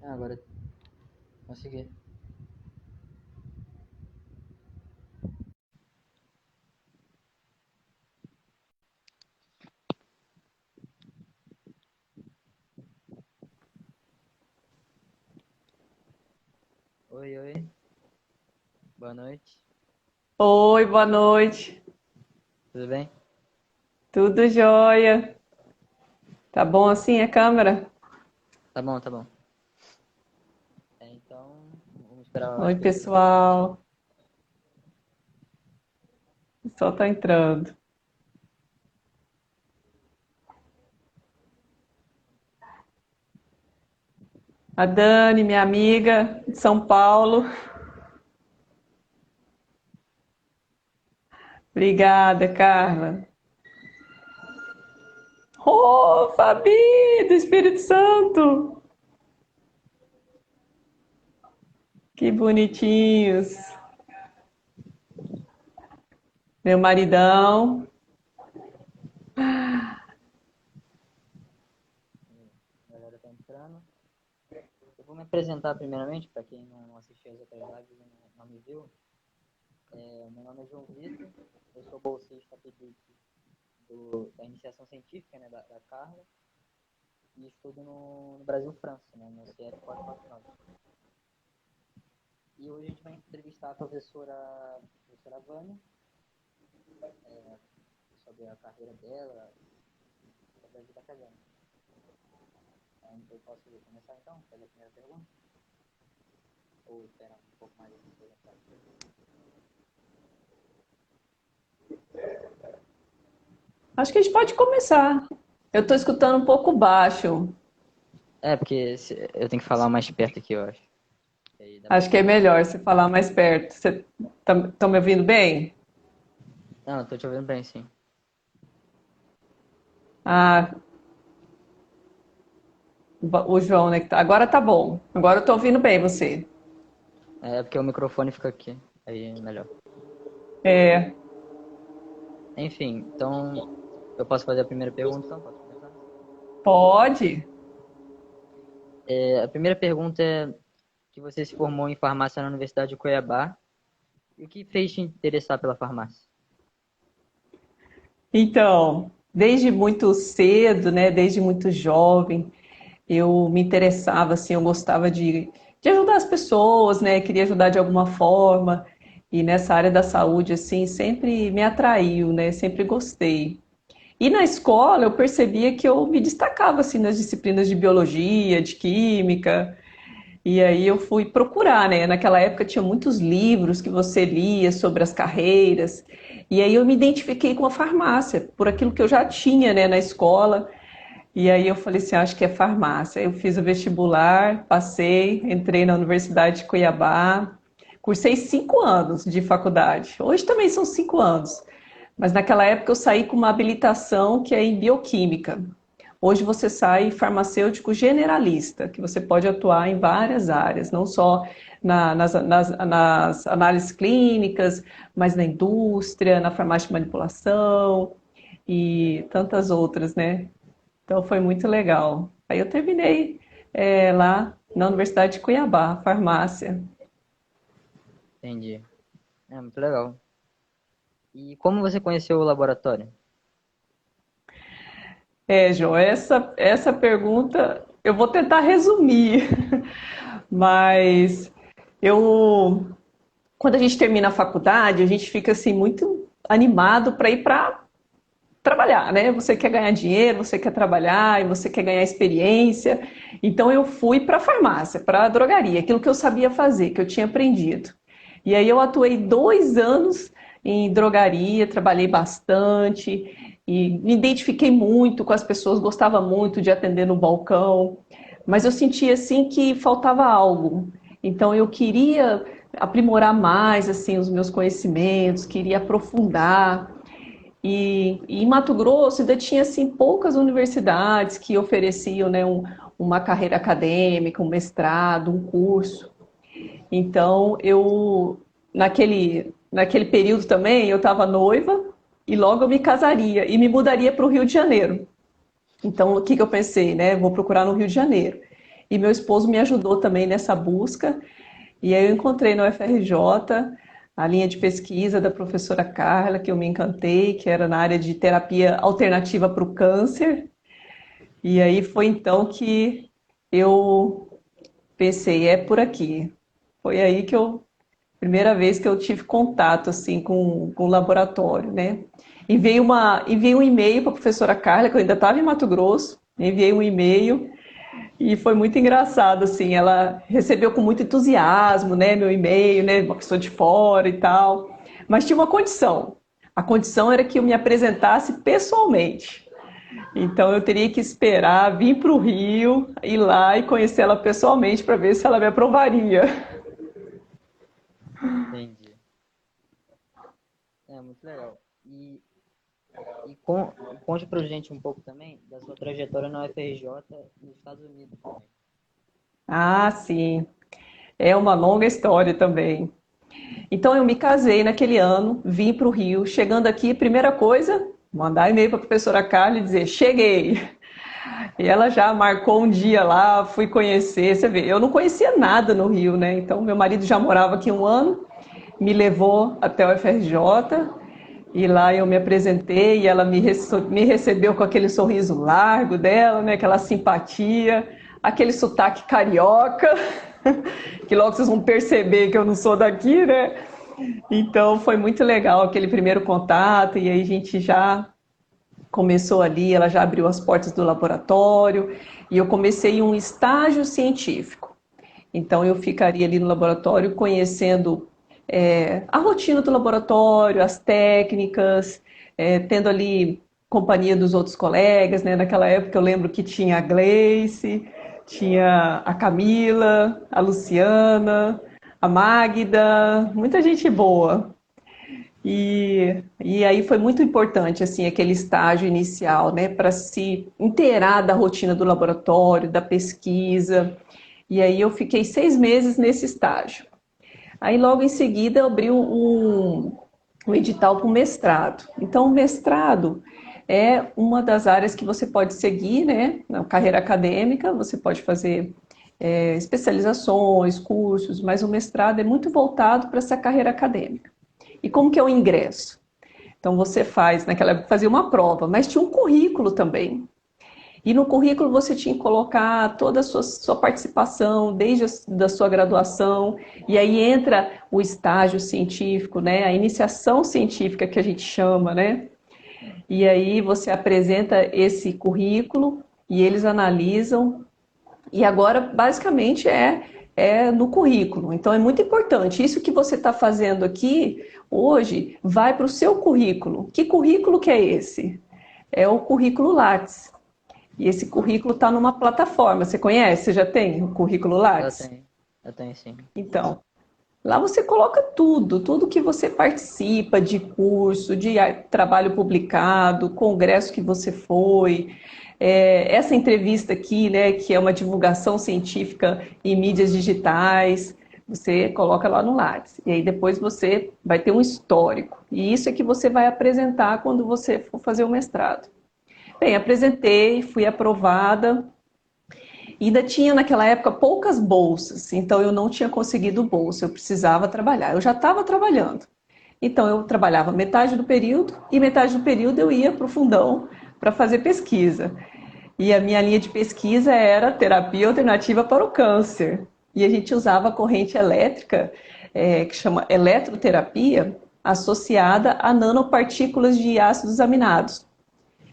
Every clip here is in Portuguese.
Agora consegui. Oi, oi. Boa noite. Oi, boa noite. Tudo bem? Tudo jóia? Tá bom assim a câmera? Tá bom, tá bom. Então, vamos esperar as Oi, pessoas entrarem. pessoal. O pessoal tá entrando. A Dani, minha amiga de São Paulo. Obrigada, Carla. Oh, Fabi, do Espírito Santo. Que bonitinhos. Meu maridão. A galera tá entrando. Eu vou me apresentar primeiramente, para quem não assistiu as outras lives e não me viu. Meu nome é João Vitor, eu sou bolsista PIBIC da iniciação científica, né, da Carla, e estudo no Brasil França, né, no CF 449. E hoje a gente vai entrevistar a professora Vânia, sobre a carreira dela, sobre a vida acadêmica. Eu posso começar então? Fazer a primeira pergunta? Ou esperar um pouco mais de perguntar? Acho que a gente pode começar. Eu estou escutando um pouco baixo. Porque eu tenho que falar mais perto aqui, eu acho. E aí dá pra Acho que é ouvir. melhor você falar mais perto. Você tá me ouvindo bem? Não, eu tô te ouvindo bem, sim. Ah, o João, né? Agora tá bom. Agora eu tô ouvindo bem você. É porque o microfone fica aqui. Aí é melhor. É, Enfim, então eu posso fazer a primeira pergunta, então? Posso começar? pode. A primeira pergunta é que você se formou em farmácia na Universidade de Cuiabá. E o que fez te interessar pela farmácia? Então, desde muito cedo, né? Desde muito jovem, eu me interessava, assim, eu gostava de ajudar as pessoas, né? Queria ajudar de alguma forma. E nessa área da saúde, assim, sempre me atraiu, né? Sempre gostei. E na escola eu percebia que eu me destacava assim nas disciplinas de biologia, de química. E aí eu fui procurar, né? Naquela época tinha muitos livros que você lia sobre as carreiras. E aí eu me identifiquei com a farmácia, por aquilo que eu já tinha, né, na escola. E aí eu falei assim, acho que é farmácia. Eu fiz o vestibular, passei, entrei na Universidade de Cuiabá, cursei 5 anos de faculdade. Hoje também são 5 anos. Mas naquela época eu saí com uma habilitação que é em bioquímica. Hoje você sai farmacêutico generalista, que você pode atuar em várias áreas, não só nas análises clínicas, mas na indústria, na farmácia de manipulação e tantas outras, né? Então foi muito legal. Aí eu terminei lá na Universidade de Cuiabá, farmácia. Entendi. É muito legal. E como você conheceu o laboratório? João, essa pergunta eu vou tentar resumir, mas eu, quando a gente termina a faculdade, a gente fica assim muito animado para ir para trabalhar, né? Você quer ganhar dinheiro, você quer trabalhar e você quer ganhar experiência. Então eu fui para a farmácia, para a drogaria, aquilo que eu sabia fazer, que eu tinha aprendido. E aí eu atuei 2 anos em drogaria, trabalhei bastante e me identifiquei muito com as pessoas, gostava muito de atender no balcão, mas eu sentia assim que faltava algo. Então eu queria aprimorar mais assim os meus conhecimentos, queria aprofundar. E em Mato Grosso ainda tinha assim poucas universidades que ofereciam, né, uma carreira acadêmica, um mestrado, um curso. Então eu naquele período também eu estava noiva e logo eu me casaria e me mudaria para o Rio de Janeiro. Então o que eu pensei, né? Vou procurar no Rio de Janeiro. e meu esposo me ajudou também nessa busca. E aí eu encontrei na UFRJ a linha de pesquisa da professora Carla, que eu me encantei, que era na área de terapia alternativa para o câncer. E aí foi então que eu pensei, é por aqui. Foi aí que primeira vez que eu tive contato assim com o laboratório, né? Enviei um e-mail para a professora Carla, que eu ainda estava em Mato Grosso, enviei um e-mail e foi muito engraçado, assim, ela recebeu com muito entusiasmo, né, meu e-mail, né, uma pessoa de fora e tal, mas tinha uma condição. A condição era que eu me apresentasse pessoalmente. Então eu teria que esperar vir para o Rio, ir lá e conhecer ela pessoalmente para ver se ela me aprovaria. Entendi. É muito legal. Conte pra gente um pouco também da sua trajetória na UFRJ nos Estados Unidos também. Ah, sim, é uma longa história também. Então eu me casei naquele ano, vim para o Rio. Chegando aqui, primeira coisa, mandar e-mail para a professora Carla e dizer, cheguei. E ela já marcou um dia lá, fui conhecer. Você vê, eu não conhecia nada no Rio, né? Então meu marido já morava aqui um ano, me levou até o FRJ e lá eu me apresentei e ela me recebeu com aquele sorriso largo dela, né? Aquela simpatia, aquele sotaque carioca, que logo vocês vão perceber que eu não sou daqui, né? Então foi muito legal aquele primeiro contato e aí a gente já começou ali, ela já abriu as portas do laboratório e eu comecei um estágio científico. Então eu ficaria ali no laboratório conhecendo a rotina do laboratório, as técnicas, tendo ali companhia dos outros colegas, né? Naquela época eu lembro que tinha a Gleice, tinha a Camila, a Luciana, a Magda, muita gente boa. E aí foi muito importante assim aquele estágio inicial, né, para se inteirar da rotina do laboratório, da pesquisa. E aí eu fiquei 6 meses nesse estágio. Aí logo em seguida eu abri um edital para o mestrado. Então o mestrado é uma das áreas que você pode seguir, né, na carreira acadêmica. Você pode fazer especializações, cursos, mas o mestrado é muito voltado para essa carreira acadêmica. E como que é o ingresso? Então você faz, naquela época fazia uma prova, mas tinha um currículo também. E no currículo você tinha que colocar toda a sua participação, desde da sua graduação, e aí entra o estágio científico, né? A iniciação científica que a gente chama, né? E aí você apresenta esse currículo e eles analisam. E agora, basicamente, é no currículo. Então, é muito importante. Isso que você está fazendo aqui, hoje, vai para o seu currículo. Que currículo que é esse? É o currículo Lattes. E esse currículo está numa plataforma. Você conhece? Você já tem o currículo Lattes? Eu tenho sim. Então, lá você coloca tudo que você participa de curso, de trabalho publicado, congresso que você foi, essa entrevista aqui, né, que é uma divulgação científica em mídias digitais, você coloca lá no Lattes. E aí depois você vai ter um histórico. E isso é que você vai apresentar quando você for fazer o mestrado. Bem, apresentei, fui aprovada. E ainda tinha naquela época poucas bolsas, então eu não tinha conseguido bolsa, eu precisava trabalhar. Eu já estava trabalhando, então eu trabalhava metade do período e metade do período eu ia para o fundão para fazer pesquisa. E a minha linha de pesquisa era terapia alternativa para o câncer. E a gente usava a corrente elétrica, que chama eletroterapia, associada a nanopartículas de ácidos aminados,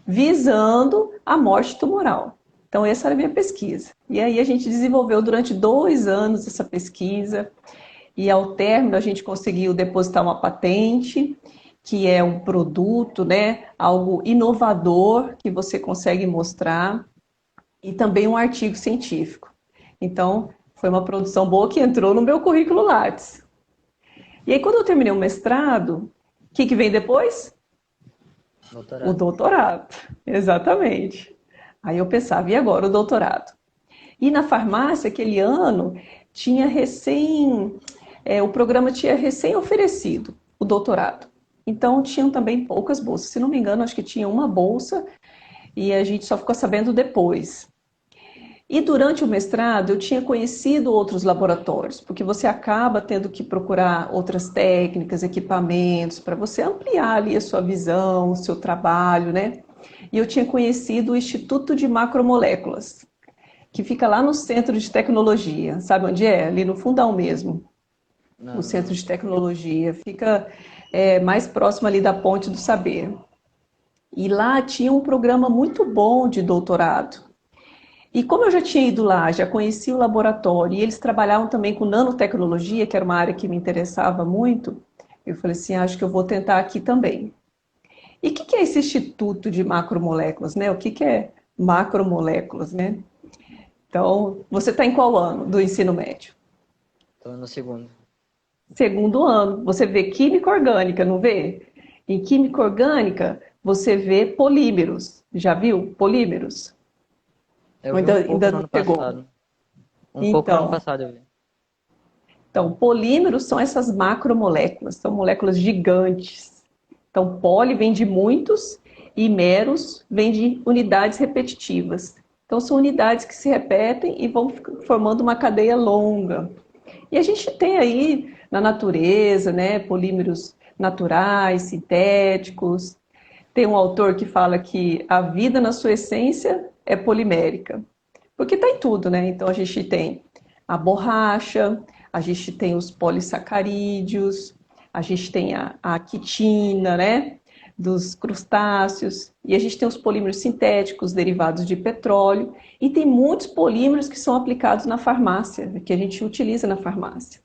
visando a morte tumoral. Então, essa era a minha pesquisa. E aí a gente desenvolveu durante 2 anos essa pesquisa, e ao término a gente conseguiu depositar uma patente, que é um produto, né, algo inovador que você consegue mostrar, e também um artigo científico. Então, foi uma produção boa que entrou no meu currículo Lattes. E aí, quando eu terminei o mestrado, o que vem depois? Doutorado. O doutorado, exatamente. Aí eu pensava, e agora o doutorado? E na farmácia, aquele ano, tinha o programa tinha recém oferecido o doutorado. Então, tinham também poucas bolsas. Se não me engano, acho que tinha uma bolsa e a gente só ficou sabendo depois. E durante o mestrado eu tinha conhecido outros laboratórios, porque você acaba tendo que procurar outras técnicas, equipamentos, para você ampliar ali a sua visão, o seu trabalho, né? E eu tinha conhecido o Instituto de Macromoléculas, que fica lá no Centro de Tecnologia. Sabe onde é? Ali no fundão mesmo, o Não, Centro não. de Tecnologia. Fica mais próximo ali da Ponte do Saber. E lá tinha um programa muito bom de doutorado. E como eu já tinha ido lá, já conhecia o laboratório, e eles trabalhavam também com nanotecnologia, que era uma área que me interessava muito, eu falei assim, acho que eu vou tentar aqui também. E o que é esse Instituto de Macromoléculas, né? O que é macromoléculas, né? Então, você está em qual ano do ensino médio? Tô no segundo. Segundo ano. Você vê química orgânica, não vê? Em química orgânica, você vê polímeros. Já viu polímeros? Eu Ou vi um pouco ainda no não ano chegou? passado. Um pouco no ano Então, passado eu vi. polímeros são essas macromoléculas, são moléculas gigantes. Então, poli vem de muitos e meros vem de unidades repetitivas. Então, são unidades que se repetem e vão formando uma cadeia longa. E a gente tem aí na natureza, né, polímeros naturais, sintéticos. Tem um autor que fala que a vida, na sua essência, é polimérica. Porque está em tudo, né? Então a gente tem a borracha, a gente tem os polissacarídeos, a gente tem a quitina, né? Dos crustáceos, e a gente tem os polímeros sintéticos derivados de petróleo, e tem muitos polímeros que são aplicados na farmácia, que a gente utiliza na farmácia.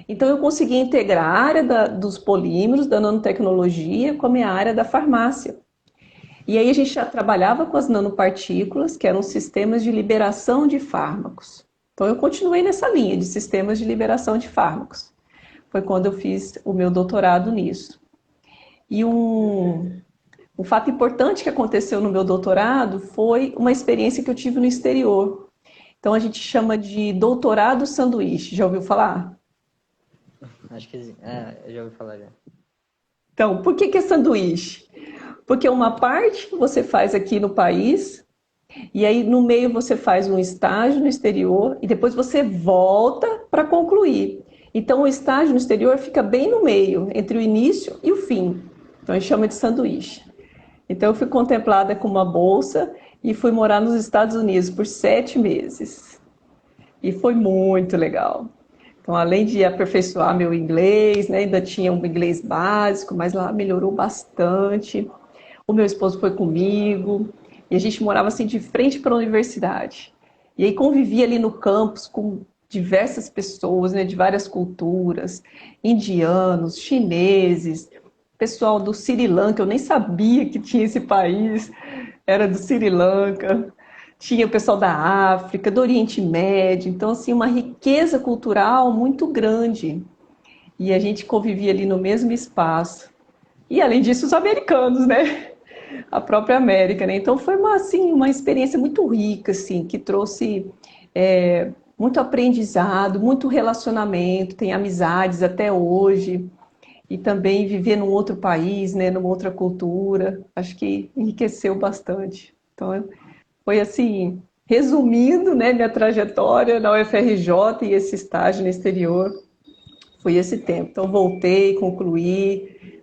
Então eu consegui integrar a área dos polímeros, da nanotecnologia, com a minha área da farmácia. E aí a gente já trabalhava com as nanopartículas, que eram sistemas de liberação de fármacos. Então eu continuei nessa linha de sistemas de liberação de fármacos. Foi quando eu fiz o meu doutorado nisso. E um fato importante que aconteceu no meu doutorado foi uma experiência que eu tive no exterior. Então a gente chama de doutorado sanduíche. Já ouviu falar? Acho que eu já ouvi falar já. Então, por que é sanduíche? Porque uma parte você faz aqui no país, e aí no meio você faz um estágio no exterior, e depois você volta para concluir. Então o estágio no exterior fica bem no meio, entre o início e o fim. Então a gente chama de sanduíche. Então eu fui contemplada com uma bolsa e fui morar nos Estados Unidos por 7 meses. E foi muito legal. Então, além de aperfeiçoar meu inglês, né, ainda tinha um inglês básico, mas lá melhorou bastante. O meu esposo foi comigo e a gente morava assim de frente para a universidade. E aí convivia ali no campus com diversas pessoas, né, de várias culturas, indianos, chineses, pessoal do Sri Lanka, eu nem sabia que tinha esse país, era do Sri Lanka. Tinha o pessoal da África, do Oriente Médio, então assim uma riqueza cultural muito grande. E a gente convivia ali no mesmo espaço. E além disso, os americanos, né? A própria América, né? Então foi uma, assim, uma experiência muito rica, assim, que trouxe muito aprendizado, muito relacionamento, tem amizades até hoje, e também viver num outro país, né, numa outra cultura, acho que enriqueceu bastante. Então foi assim, resumindo, né, minha trajetória na UFRJ e esse estágio no exterior, foi esse tempo. Então voltei, concluí,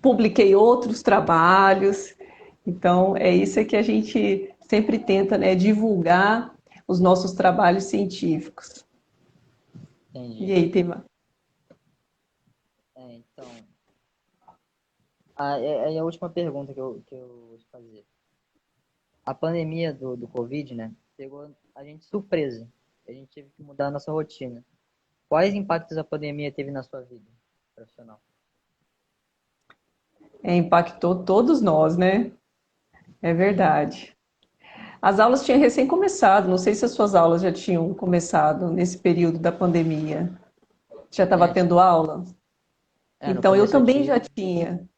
publiquei outros trabalhos. Então, é isso que a gente sempre tenta, né, divulgar os nossos trabalhos científicos. E Entendi. aí, Tema? Então, a última pergunta que eu vou te fazer. A pandemia do Covid, né, pegou a gente surpresa. A gente teve que mudar a nossa rotina. Quais impactos a pandemia teve na sua vida profissional? Impactou todos nós, né? É verdade. As aulas tinham recém começado, não sei se as suas aulas já tinham começado nesse período da pandemia. Já estava É, tendo aula? no Então, eu começo eu também já tive. tinha.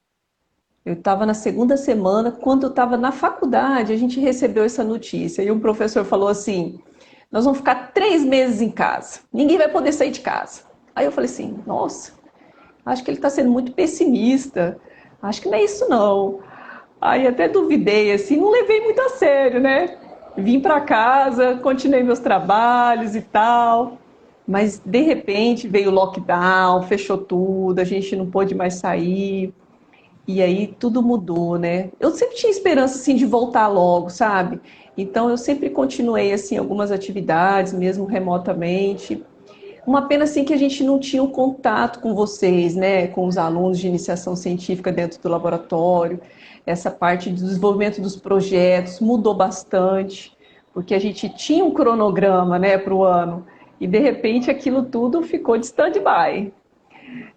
Eu estava na segunda semana, quando eu estava na faculdade, a gente recebeu essa notícia. E um professor falou assim: nós vamos ficar 3 meses em casa, ninguém vai poder sair de casa. Aí eu falei assim: nossa, acho que ele está sendo muito pessimista, acho que não é isso não. Aí até duvidei, assim, não levei muito a sério, né? vim para casa, continuei meus trabalhos e tal, mas de repente veio o lockdown, fechou tudo, a gente não pôde mais sair, e aí tudo mudou, né? Eu sempre tinha esperança assim de voltar logo, sabe? Então eu sempre continuei assim algumas atividades, mesmo remotamente. Uma pena assim que a gente não tinha um contato com vocês, né, com os alunos de iniciação científica dentro do laboratório. Essa parte de desenvolvimento dos projetos mudou bastante, porque a gente tinha um cronograma, né, para o ano, e de repente aquilo tudo ficou de stand-by.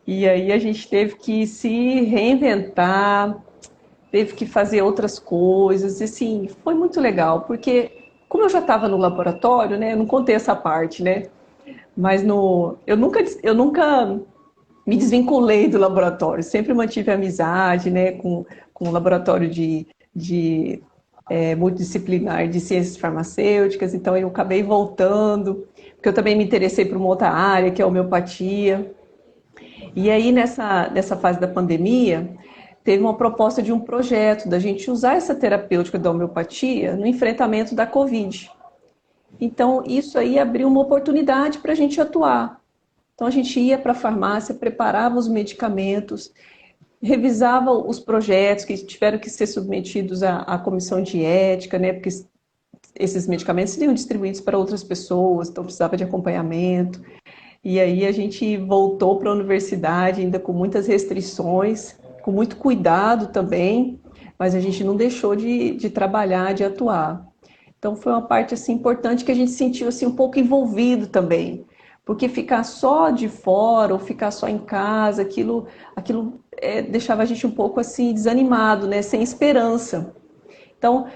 E aí a gente teve que se reinventar, teve que fazer outras coisas, e assim, foi muito legal, porque como eu já estava no laboratório, né, eu não contei essa parte, né, mas eu nunca me desvinculei do laboratório, sempre mantive amizade, né, com o laboratório de multidisciplinar de ciências farmacêuticas, então eu acabei voltando, porque eu também me interessei por uma outra área, que é a homeopatia. E aí, nessa fase da pandemia, teve uma proposta de um projeto da gente usar essa terapêutica da homeopatia no enfrentamento da Covid. Então, isso aí abriu uma oportunidade para a gente atuar. Então, a gente ia para a farmácia, preparava os medicamentos, revisava os projetos que tiveram que ser submetidos à comissão de ética, né? Porque esses medicamentos seriam distribuídos para outras pessoas, então precisava de acompanhamento. E aí a gente voltou para a universidade ainda com muitas restrições, com muito cuidado também, mas a gente não deixou de trabalhar, de atuar. Então foi uma parte assim importante que a gente sentiu assim um pouco envolvido também, porque ficar só de fora ou ficar só em casa, aquilo deixava a gente um pouco assim desanimado, né, sem esperança. Então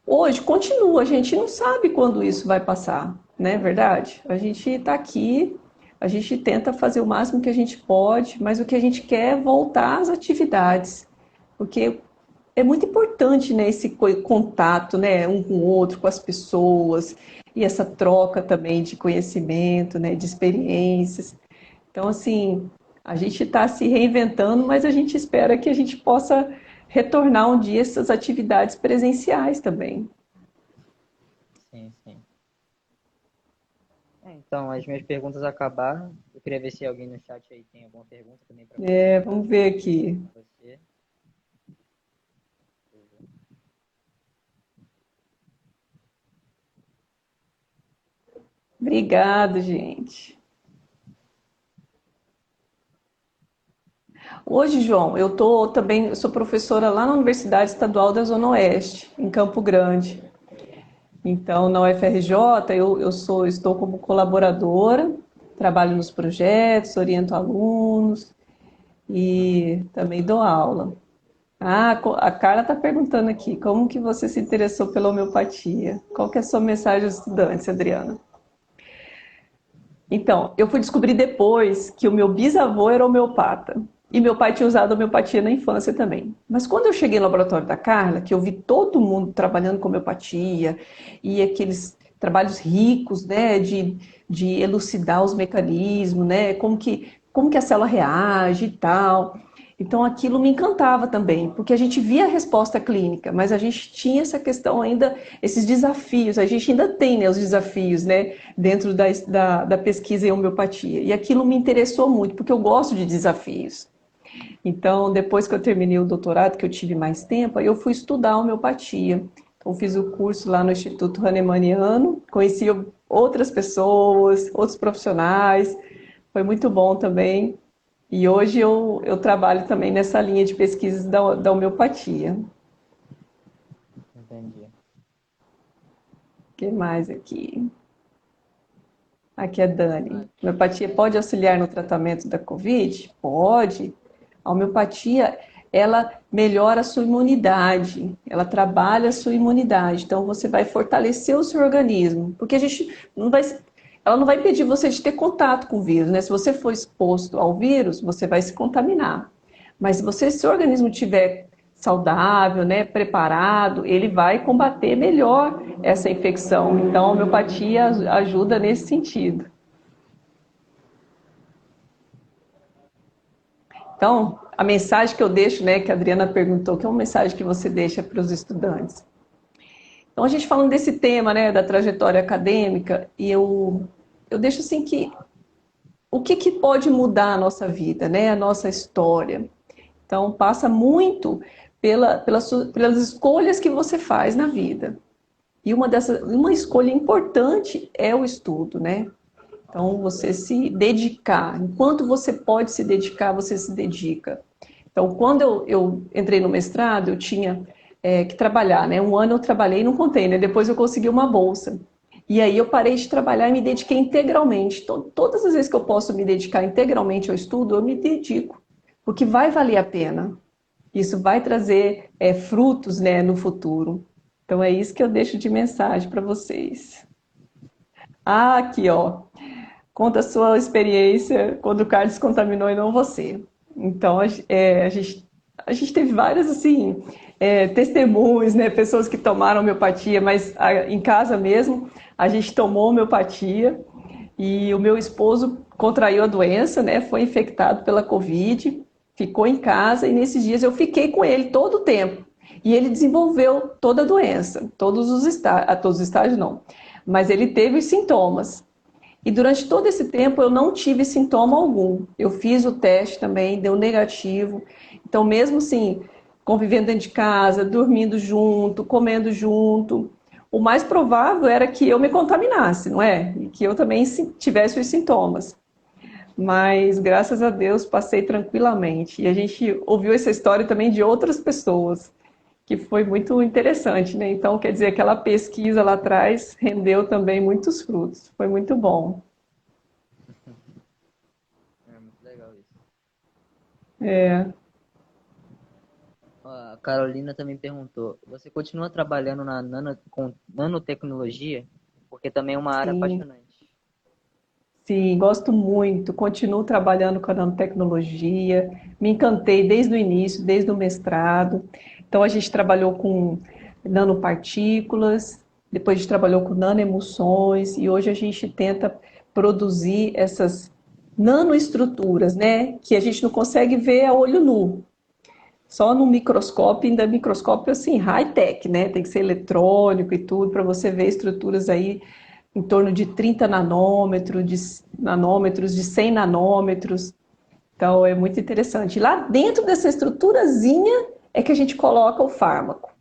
hoje continua, a gente não sabe quando isso vai passar, não é verdade? A gente está aqui, a gente tenta fazer o máximo que a gente pode, mas o que a gente quer é voltar às atividades, porque é muito importante, né, esse contato, né, um com o outro, com as pessoas, e essa troca também de conhecimento, né, de experiências. Então, assim, a gente está se reinventando, mas a gente espera que a gente possa retornar um dia essas atividades presenciais também. Sim, sim. Então, as minhas perguntas acabaram. Eu queria ver se alguém no chat aí tem alguma pergunta também para Vamos ver aqui. você. Obrigado, gente. Hoje, João, eu sou professora lá na Universidade Estadual da Zona Oeste, em Campo Grande. Então, na UFRJ, estou como colaboradora, trabalho nos projetos, oriento alunos e também dou aula. A Carla está perguntando aqui, como que você se interessou pela homeopatia? Qual que é a sua mensagem aos estudantes, Adriana? Então, eu fui descobrir depois que o meu bisavô era homeopata. E meu pai tinha usado homeopatia na infância também. Mas quando eu cheguei no laboratório da Carla, que eu vi todo mundo trabalhando com homeopatia, e aqueles trabalhos ricos, né, de elucidar os mecanismos, né, como que a célula reage e tal. Então aquilo me encantava também, porque a gente via a resposta clínica, mas a gente tinha essa questão ainda, esses desafios, a gente ainda tem, né, os desafios, né, dentro da pesquisa em homeopatia. E aquilo me interessou muito, porque eu gosto de desafios. Então, depois que eu terminei o doutorado, que eu tive mais tempo, aí eu fui estudar homeopatia. Então, fiz o curso lá no Instituto Hahnemanniano, conheci outras pessoas, outros profissionais, foi muito bom também. E hoje eu trabalho também nessa linha de pesquisas da homeopatia. Entendi. O que mais aqui? Aqui é Dani. A homeopatia pode auxiliar no tratamento da Covid? Pode. A homeopatia, ela melhora a sua imunidade, ela trabalha a sua imunidade. Então, você vai fortalecer o seu organismo, porque a gente não vai, ela não vai impedir você de ter contato com o vírus, né? Se você for exposto ao vírus, você vai se contaminar. Mas se seu organismo estiver saudável, né, preparado, ele vai combater melhor essa infecção. Então, a homeopatia ajuda nesse sentido. Então, a mensagem que eu deixo, né, que a Adriana perguntou, que é uma mensagem que você deixa para os estudantes? Então, a gente falando desse tema, né, da trajetória acadêmica, e eu deixo assim que o que, que pode mudar a nossa vida, né, a nossa história. Então, passa muito pelas escolhas que você faz na vida. E uma escolha importante é o estudo, né? Então, você se dedicar. Enquanto você pode se dedicar, você se dedica. Então, quando eu entrei no mestrado, eu tinha que trabalhar, né? Um ano eu trabalhei e não contei, né? Depois eu consegui uma bolsa. E aí eu parei de trabalhar e me dediquei integralmente. Todas as vezes que eu posso me dedicar integralmente ao estudo, eu me dedico, porque vai valer a pena. Isso vai trazer frutos, né, no futuro. Então é isso que eu deixo de mensagem para vocês. Ah, aqui, ó. Conta a sua experiência quando o Carlos contaminou e não você. Então, a gente teve vários, assim, testemunhos, né? Pessoas que tomaram homeopatia, mas em casa mesmo, a gente tomou homeopatia e o meu esposo contraiu a doença, né? Foi infectado pela Covid, ficou em casa e nesses dias eu fiquei com ele todo o tempo. E ele desenvolveu toda a doença, todos os estágios não, mas ele teve os sintomas. E durante todo esse tempo eu não tive sintoma algum. Eu fiz o teste também, deu negativo. Então, mesmo assim, convivendo dentro de casa, dormindo junto, comendo junto, o mais provável era que eu me contaminasse, não é? E que eu também tivesse os sintomas. Mas, graças a Deus, passei tranquilamente. E a gente ouviu essa história também de outras pessoas, que foi muito interessante, né? Então, quer dizer, aquela pesquisa lá atrás rendeu também muitos frutos. Foi muito bom. É muito legal isso. É, Ó, a Carolina também perguntou: você continua trabalhando com nanotecnologia? Porque também é uma área sim, apaixonante. sim, gosto muito. Continuo trabalhando com a nanotecnologia. Me encantei desde o início, desde o mestrado. Então, a gente trabalhou com nanopartículas, depois a gente trabalhou com nanoemulsões e hoje a gente tenta produzir essas nanoestruturas, né, que a gente não consegue ver a olho nu. Só no microscópio, ainda microscópio assim, high-tech, né? Tem que ser eletrônico e tudo, para você ver estruturas aí em torno de 30 nanômetros, de 100 nanômetros. Então é muito interessante. Lá dentro dessa estruturazinha é que a gente coloca o fármaco.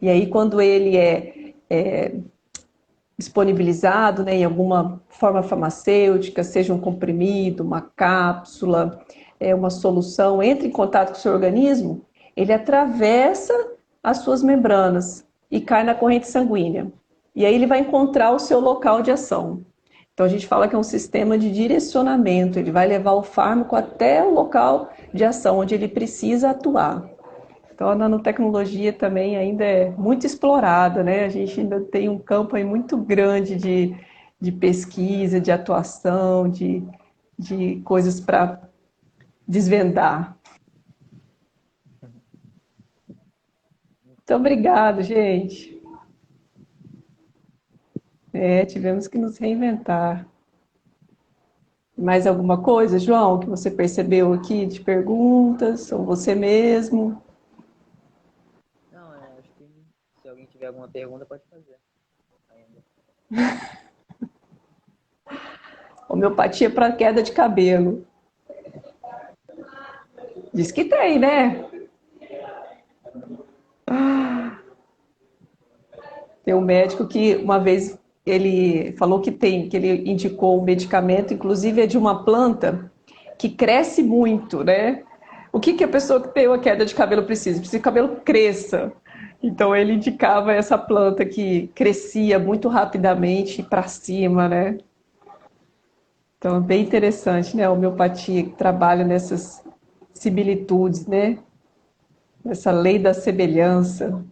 E aí, quando ele é disponibilizado, né, em alguma forma farmacêutica, seja um comprimido, uma cápsula, uma solução, entra em contato com o seu organismo, ele atravessa as suas membranas e cai na corrente sanguínea. E aí ele vai encontrar o seu local de ação. Então a gente fala que é um sistema de direcionamento, ele vai levar o fármaco até o local de ação onde ele precisa atuar. Então, a nanotecnologia também ainda é muito explorada, né? A gente ainda tem um campo aí muito grande de pesquisa, de atuação, de coisas para desvendar. Muito obrigado, gente. Tivemos que nos reinventar. Mais alguma coisa, João, que você percebeu aqui de perguntas, ou você mesmo? Não, acho que se alguém tiver alguma pergunta, pode fazer ainda. Homeopatia para queda de cabelo. Diz que tem, né? Tem um médico que uma vez ele falou que tem, que ele indicou um medicamento, inclusive é de uma planta que cresce muito, né? O que a pessoa que tem uma queda de cabelo precisa? Precisa que o cabelo cresça. Então ele indicava essa planta que crescia muito rapidamente para cima, né? Então é bem interessante, né? A homeopatia que trabalha nessas similitudes, né? Essa lei da semelhança.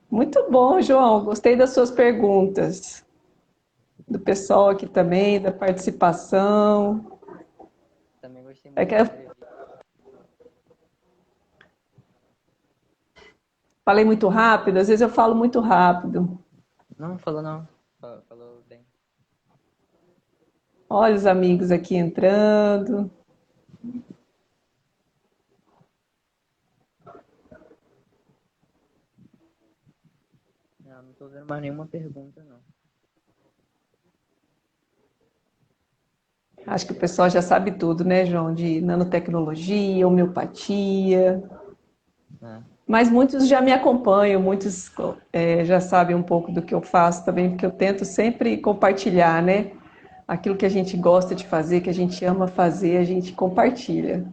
Muito bom, João. Gostei das suas perguntas. Do pessoal aqui também, da participação. Também gostei É muito que da eu entrevista. falei muito rápido, às vezes eu falo muito rápido. Não, falou não. Falou bem. Olha os amigos aqui entrando. mais nenhuma pergunta, não. Acho que o pessoal já sabe tudo, né, João? De nanotecnologia, homeopatia. É. Mas muitos já me acompanham, muitos já sabem um pouco do que eu faço também, porque eu tento sempre compartilhar, né? Aquilo que a gente gosta de fazer, que a gente ama fazer, a gente compartilha.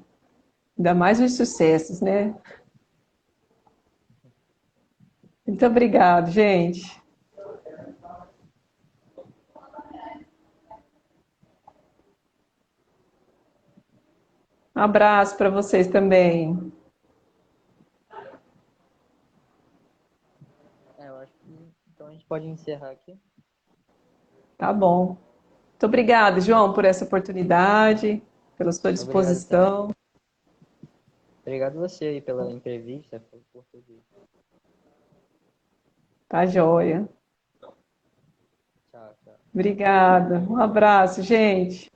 Ainda mais os sucessos, né? Muito obrigado, gente. Um abraço para vocês também. Eu acho que então a gente pode encerrar aqui. Tá bom. Muito obrigada, João, por essa oportunidade, pela sua Obrigado também. disposição. Obrigado você aí pela entrevista, por tudo isso. Tá joia. Tchau, tchau. Obrigada. Um abraço, gente.